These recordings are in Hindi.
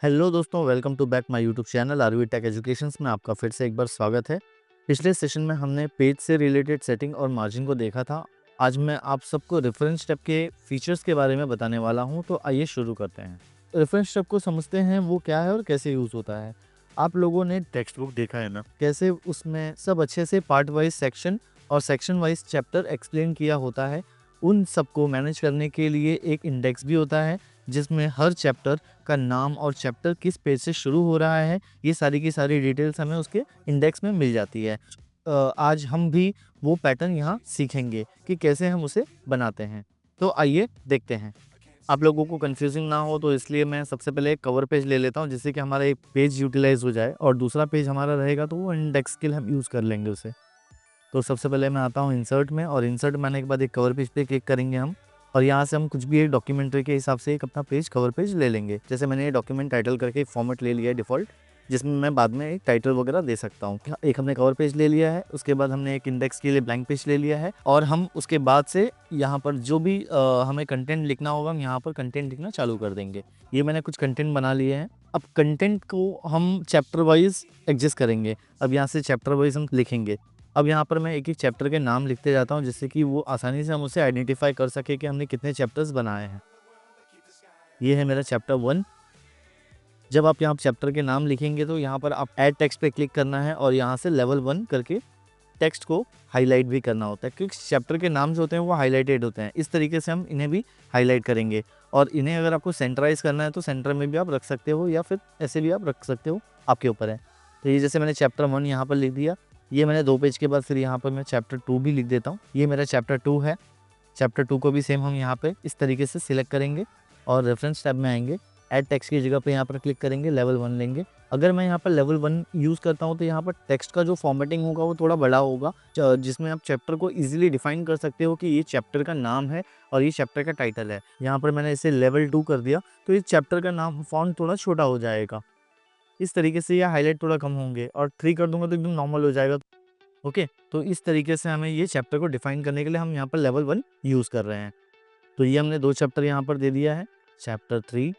हेलो दोस्तों, welcome to back my YouTube channel RV tech educations में आपका फिर से एक बार स्वागत है। पिछले सेशन में हमने पेज से रिलेटेड सेटिंग और मार्जिन को देखा था। आज मैं आप सबको रेफरेंस टैब के फीचर्स के बारे में बताने वाला हूं, तो आइए शुरू करते हैं। रेफरेंस टैब को समझते हैं वो क्या है और कैसे यूज़ होता है। आप लोगों ने टेक्स्ट बुक देखा है ना, कैसे उसमें सब अच्छे से पार्ट वाइज सेक्शन और सेक्शन वाइज चैप्टर एक्सप्लेन किया होता है। उन सबको मैनेज करने के लिए एक इंडेक्स भी होता है जिसमें हर चैप्टर का नाम और चैप्टर किस पेज से शुरू हो रहा है, ये सारी की सारी डिटेल्स हमें उसके इंडेक्स में मिल जाती है। आज हम भी वो पैटर्न यहाँ सीखेंगे कि कैसे हम उसे बनाते हैं। तो आइए देखते हैं। आप लोगों को कंफ्यूजिंग ना हो तो इसलिए मैं सबसे पहले एक कवर पेज ले लेता हूँ, जिससे कि हमारा एक पेज यूटिलाइज हो जाए और दूसरा पेज हमारा रहेगा तो वो इंडेक्स के लिए हम यूज़ कर लेंगे उसे। तो सबसे पहले मैं आता हूँ इंसर्ट में, और इंसर्ट में आने के बाद एक कवर पेज पे क्लिक करेंगे हम, और यहाँ से हम कुछ भी एक डॉक्यूमेंट्री के हिसाब से एक अपना पेज कवर पेज ले लेंगे। जैसे मैंने ये डॉक्यूमेंट टाइटल करके एक फॉर्मेट ले लिया है डिफ़ॉल्ट, जिसमें मैं बाद में एक टाइटल वगैरह दे सकता हूँ। एक हमने कवर पेज ले लिया है, उसके बाद हमने एक इंडेक्स के लिए ब्लैंक पेज ले लिया है, और हम उसके बाद से यहाँ पर जो भी हमें कंटेंट लिखना होगा हम यहाँ पर कंटेंट लिखना चालू कर देंगे। ये मैंने कुछ कंटेंट बना लिए हैं। अब कंटेंट को हम चैप्टर वाइज एडजस्ट करेंगे। अब यहाँ से चैप्टर वाइज हम लिखेंगे। अब यहाँ पर मैं एक-एक चैप्टर के नाम लिखते जाता हूँ, जिससे कि वो आसानी से हम उसे आइडेंटिफ़ाई कर सकें कि हमने कितने चैप्टर्स बनाए हैं। ये है मेरा चैप्टर 1। जब आप यहाँ चैप्टर के नाम लिखेंगे तो यहाँ पर आप ऐड टेक्स्ट पे क्लिक करना है, और यहाँ से लेवल 1 करके टेक्स्ट को हाईलाइट भी करना होता है, क्योंकि चैप्टर के नाम जो होते हैं वो हाईलाइटेड होते हैं। इस तरीके से हम इन्हें भी हाईलाइट करेंगे, और इन्हें अगर आपको सेंटराइज़ करना है तो सेंटर में भी आप रख सकते हो, या फिर ऐसे भी आप रख सकते हो, आपके ऊपर है। तो ये जैसे मैंने चैप्टर 1 यहाँ पर लिख दिया। ये मैंने 2 पेज के बाद फिर यहाँ पर मैं चैप्टर 2 भी लिख देता हूँ। ये मेरा चैप्टर 2 है। चैप्टर 2 को भी सेम हम यहाँ पे इस तरीके से सिलेक्ट करेंगे, और रेफरेंस टैब में आएंगे। ऐड टेक्स्ट की जगह पे यहाँ पर क्लिक करेंगे, लेवल 1 लेंगे। अगर मैं यहाँ पर लेवल 1 यूज़ करता हूँ तो यहाँ पर टेक्स्ट का जो फॉर्मेटिंग होगा वो थोड़ा बड़ा होगा, जिसमें आप चैप्टर को ईजिली डिफाइन कर सकते हो कि ये चैप्टर का नाम है और ये चैप्टर का टाइटल है। यहाँ पर मैंने इसे लेवल 2 कर दिया, तो इस चैप्टर का नाम फॉन्ट थोड़ा छोटा हो जाएगा। इस तरीके से ये हाईलाइट थोड़ा कम होंगे, और 3 कर दूंगा तो एकदम नॉर्मल हो जाएगा। ओके, तो इस तरीके से हमें ये चैप्टर को डिफाइन करने के लिए हम यहाँ पर लेवल 1 यूज़ कर रहे हैं। तो ये हमने 2 चैप्टर यहाँ पर दे दिया है। चैप्टर 3,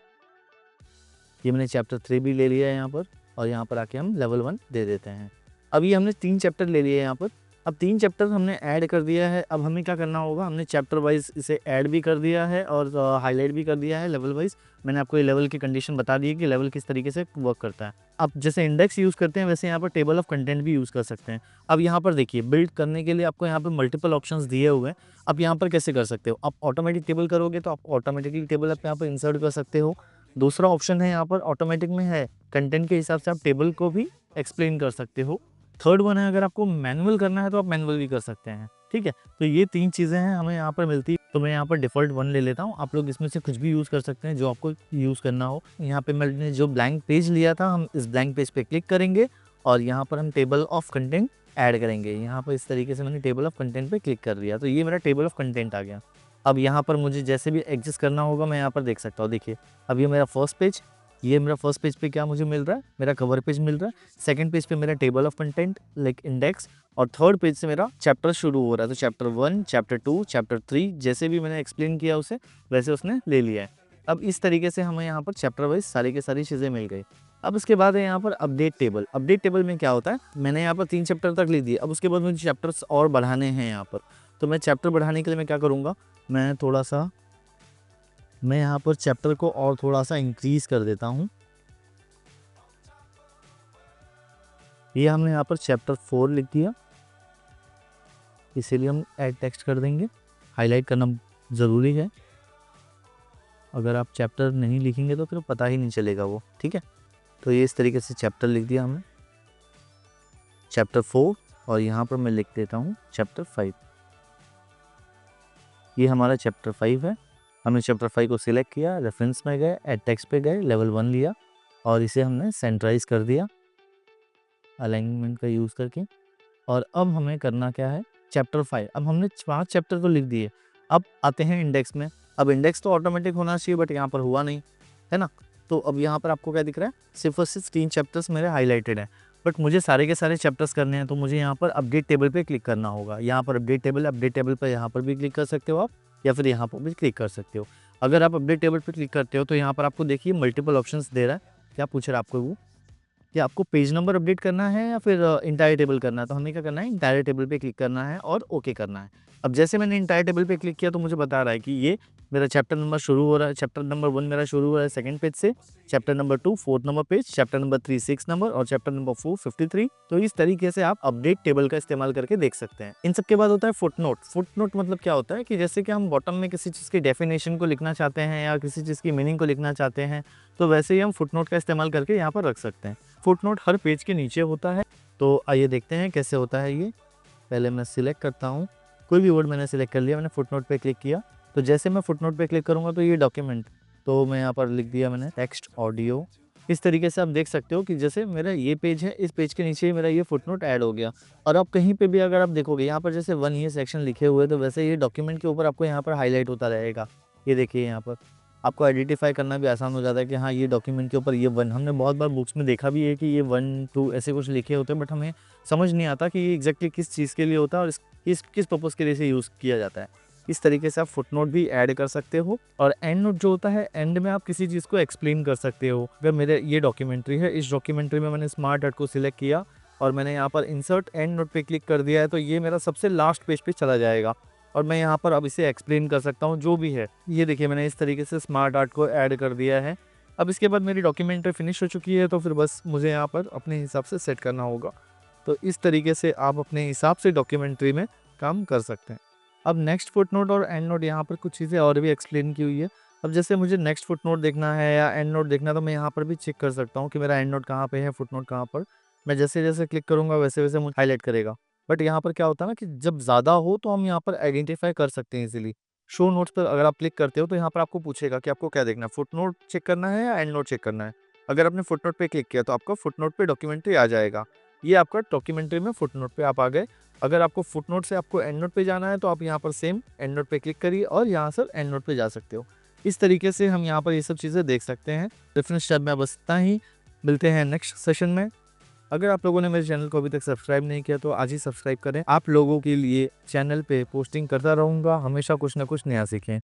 ये मैंने चैप्टर 3 भी ले लिया है यहाँ पर, और यहाँ पर आके हम लेवल 1 दे देते हैं। अब ये हमने 3 चैप्टर ले लिए हैं यहाँ पर। अब 3 चैप्टर हमने ऐड कर दिया है। अब हमें क्या करना होगा, हमने चैप्टर वाइज़ इसे ऐड भी कर दिया है और हाइलाइट भी कर दिया है लेवल वाइज़। मैंने आपको ये लेवल की कंडीशन बता दी है कि लेवल किस तरीके से वर्क करता है। अब जैसे इंडेक्स यूज़ करते हैं वैसे यहाँ पर टेबल ऑफ कंटेंट भी यूज़ कर सकते हैं। अब यहाँ पर देखिए, बिल्ड करने के लिए आपको यहाँ पर मल्टीपल ऑप्शंस दिए हुए हैं। अब यहाँ पर कैसे कर सकते हो, आप ऑटोमेटिक टेबल करोगे तो आप ऑटोमेटिकली टेबल आप यहाँ पर इंसर्ट कर सकते हो। दूसरा ऑप्शन है यहाँ पर ऑटोमेटिक में है, कंटेंट के हिसाब से आप टेबल को भी एक्सप्लेन कर सकते हो। थर्ड वन है, अगर आपको मैनुअल करना है तो आप मैनुअल भी कर सकते हैं। ठीक है, तो ये 3 चीज़ें हैं हमें यहाँ पर मिलती है। तो मैं यहाँ पर डिफ़ॉल्ट 1 ले लेता हूँ। आप लोग इसमें से कुछ भी यूज़ कर सकते हैं जो आपको यूज़ करना हो। यहाँ पे मैंने जो ब्लैंक पेज लिया था, हम इस ब्लैंक पेज पे क्लिक करेंगे, और यहाँ पर हम टेबल ऑफ कंटेंट ऐड करेंगे। यहाँ पर इस तरीके से मैंने टेबल ऑफ कंटेंट पे क्लिक कर दिया, तो ये मेरा टेबल ऑफ कंटेंट आ गया। अब यहाँ पर मुझे जैसे भी एडजस्ट करना होगा मैं यहाँ पर देख सकता हूँ। देखिए, अब ये मेरा फर्स्ट पेज, ये मेरा फर्स्ट पेज पे क्या मुझे मिल रहा है, मेरा कवर पेज मिल रहा है। सेकंड पेज पे मेरा table of content like index, और थर्ड पेज से मेरा चैप्टर शुरू हो रहा है। तो चैप्टर 1, चैप्टर 2, चैप्टर 3 जैसे भी मैंने एक्सप्लेन किया उसे वैसे उसने ले लिया है। अब इस तरीके से हमें यहाँ पर चैप्टर वाइज सारी की सारी चीज़ें मिल गई। अब उसके बाद है यहाँ पर अपडेट टेबल। अपडेट टेबल में क्या होता है, मैंने यहाँ पर 3 चैप्टर तक लिख दिए। अब उसके बाद मुझे चैप्टर्स और बढ़ाने हैं यहाँ पर। तो मैं चैप्टर बढ़ाने के लिए मैं क्या करूँगा, मैं यहाँ पर चैप्टर को और थोड़ा सा इंक्रीज़ कर देता हूँ। ये हमने यहाँ पर चैप्टर 4 लिख दिया, इसीलिए हम ऐड टेक्स्ट कर देंगे। हाईलाइट करना ज़रूरी है, अगर आप चैप्टर नहीं लिखेंगे तो फिर पता ही नहीं चलेगा वो। ठीक है, तो ये इस तरीके से चैप्टर लिख दिया हमने, चैप्टर 4, और यहाँ पर मैं लिख देता हूँ चैप्टर 5। ये हमारा चैप्टर 5 है। हमने चैप्टर 5 को सिलेक्ट किया, रेफरेंस में गए, ऐड टेक्स्ट पे गए, लेवल 1 लिया, और इसे हमने सेंटराइज कर दिया अलाइनमेंट का यूज़ करके। और अब हमें करना क्या है, चैप्टर 5। अब हमने 5 चैप्टर तो लिख दिए। अब आते हैं इंडेक्स में। अब इंडेक्स तो ऑटोमेटिक होना चाहिए, बट यहाँ पर हुआ नहीं, है ना। तो अब यहाँ पर आपको क्या दिख रहा है, सिर्फ और सिर्फ 3 चैप्टर्स मेरे हाईलाइटेड हैं, बट मुझे सारे के सारे चैप्टर्स करने हैं। तो मुझे यहाँ पर अपडेट टेबल पे क्लिक करना होगा। यहाँ पर अपडेट टेबल पर यहाँ पर भी क्लिक कर सकते हो आप, या फिर यहाँ पर भी क्लिक कर सकते हो। अगर आप अपडेट टेबल पर क्लिक करते हो तो यहाँ पर आपको देखिए मल्टीपल ऑप्शंस दे रहा है। क्या पूछ रहा है आपको वो, कि आपको पेज नंबर अपडेट करना है या फिर एंटायर टेबल करना है। तो हमें क्या करना है, एंटायर टेबल पे क्लिक करना है और ओके करना है। अब जैसे मैंने एंटायर टेबल पे क्लिक किया तो मुझे बता रहा है कि ये मेरा चैप्टर नंबर शुरू हो रहा है। चैप्टर नंबर 1 मेरा शुरू हो रहा है सेकंड पेज से, chapter number 2 4th number page, chapter number 3 6 number और चैप्टर नंबर 4 53। तो इस तरीके से आप अपडेट टेबल का इस्तेमाल करके देख सकते हैं। इन सब के बाद होता है फुटनोट। फुटनोट मतलब क्या होता है कि जैसे कि हम बॉटम में किसी चीज़ की डेफिनेशन को लिखना चाहते हैं या किसी चीज़ की मीनिंग को लिखना चाहते हैं, तो वैसे ही हम फुटनोट का इस्तेमाल करके यहाँ पर रख सकते हैं। फुटनोट हर पेज के नीचे होता है। तो आइए देखते हैं कैसे होता है ये। पहले मैं सिलेक्ट करता हूँ, कोई भी वर्ड मैंने सिलेक्ट कर लिया, मैंने फुटनोट पे क्लिक किया। तो जैसे मैं फुटनोट पे क्लिक करूँगा तो ये डॉक्यूमेंट, तो मैं यहाँ पर लिख दिया मैंने टेक्स्ट ऑडियो। इस तरीके से आप देख सकते हो कि जैसे मेरा ये पेज है, इस पेज के नीचे ही मेरा ये फुटनोट ऐड हो गया। और आप कहीं पे भी अगर आप देखोगे यहाँ पर जैसे 1 ये सेक्शन लिखे हुए, तो वैसे ये डॉक्यूमेंट के ऊपर आपको यहाँ पर हाईलाइट होता रहेगा। ये देखिए यहाँ पर आपको आइडेंटिफ़ाई करना भी आसान हो जाता है कि हाँ, ये डॉक्यूमेंट के ऊपर ये 1, हमने बहुत बार बुक्स में देखा भी है कि ये 1 2 ऐसे कुछ लिखे होते हैं, बट हमें समझ नहीं आता कि ये एग्ज़ैक्टली किस चीज़ के लिए होता है और इस किस पर्पज़ के लिए इसे यूज़ किया जाता है। इस तरीके से आप फुटनोट भी ऐड कर सकते हो। और एंड नोट जो होता है, एंड में आप किसी चीज़ को एक्सप्लेन कर सकते हो। अगर मेरे ये डॉक्यूमेंट्री है, इस डॉक्यूमेंट्री में मैंने स्मार्ट आर्ट को सिलेक्ट किया और मैंने यहाँ पर इंसर्ट एंड नोट पे क्लिक कर दिया है, तो ये मेरा सबसे लास्ट पेज पे चला जाएगा और मैं यहाँ पर अब इसे एक्सप्लेन कर सकता हूँ जो भी है। ये देखिए मैंने इस तरीके से स्मार्ट आर्ट को ऐड कर दिया है। अब इसके बाद मेरी डॉक्यूमेंट्री फिनिश हो चुकी है, तो फिर बस मुझे यहाँ पर अपने हिसाब से सेट करना होगा। तो इस तरीके से आप अपने हिसाब से डॉक्यूमेंट्री में काम कर सकते हैं। अब नेक्स्ट फुटनोट और एंड नोट, यहाँ पर कुछ चीज़ें और भी एक्सप्लेन की हुई है। अब जैसे मुझे नेक्स्ट फुटनोट देखना है या एंड नोट देखना है, तो मैं यहाँ पर भी चेक कर सकता हूँ कि मेरा एंड नोट कहाँ पे है, फुटनोट कहाँ पर। मैं जैसे-जैसे क्लिक करूँगा वैसे-वैसे मुझे हाइलाइट करेगा। बट यहाँ पर क्या होता है ना कि जब ज़्यादा हो तो हम यहाँ पर आइडेंटिफ़ाई कर सकते हैं इज़िली। शो नोट्स पर अगर आप क्लिक करते हो तो यहाँ पर आपको पूछेगा कि आपको क्या देखना है, फुटनोट चेक करना है या एंड नोट चेक करना है। अगर आपने फुटनोट पे क्लिक किया तो आपका फुटनोट पे डॉक्यूमेंट्री आ जाएगा। ये आपका डॉक्यूमेंट्री में फुटनोट पे आप आ गए। अगर आपको फुटनोट से आपको एंड नोट पे जाना है तो आप यहाँ पर सेम एंड नोट पे क्लिक करिए और यहाँ से एंड नोट पे जा सकते हो। इस तरीके से हम यहाँ पर ये सब चीज़ें देख सकते हैं। रेफरेंस टैब में बस इतना ही। मिलते हैं नेक्स्ट सेशन में। अगर आप लोगों ने मेरे चैनल को अभी तक सब्सक्राइब नहीं किया तो आज ही सब्सक्राइब करें। आप लोगों के लिए चैनल पे पोस्टिंग करता रहूँगा, हमेशा कुछ ना कुछ नया सीखें।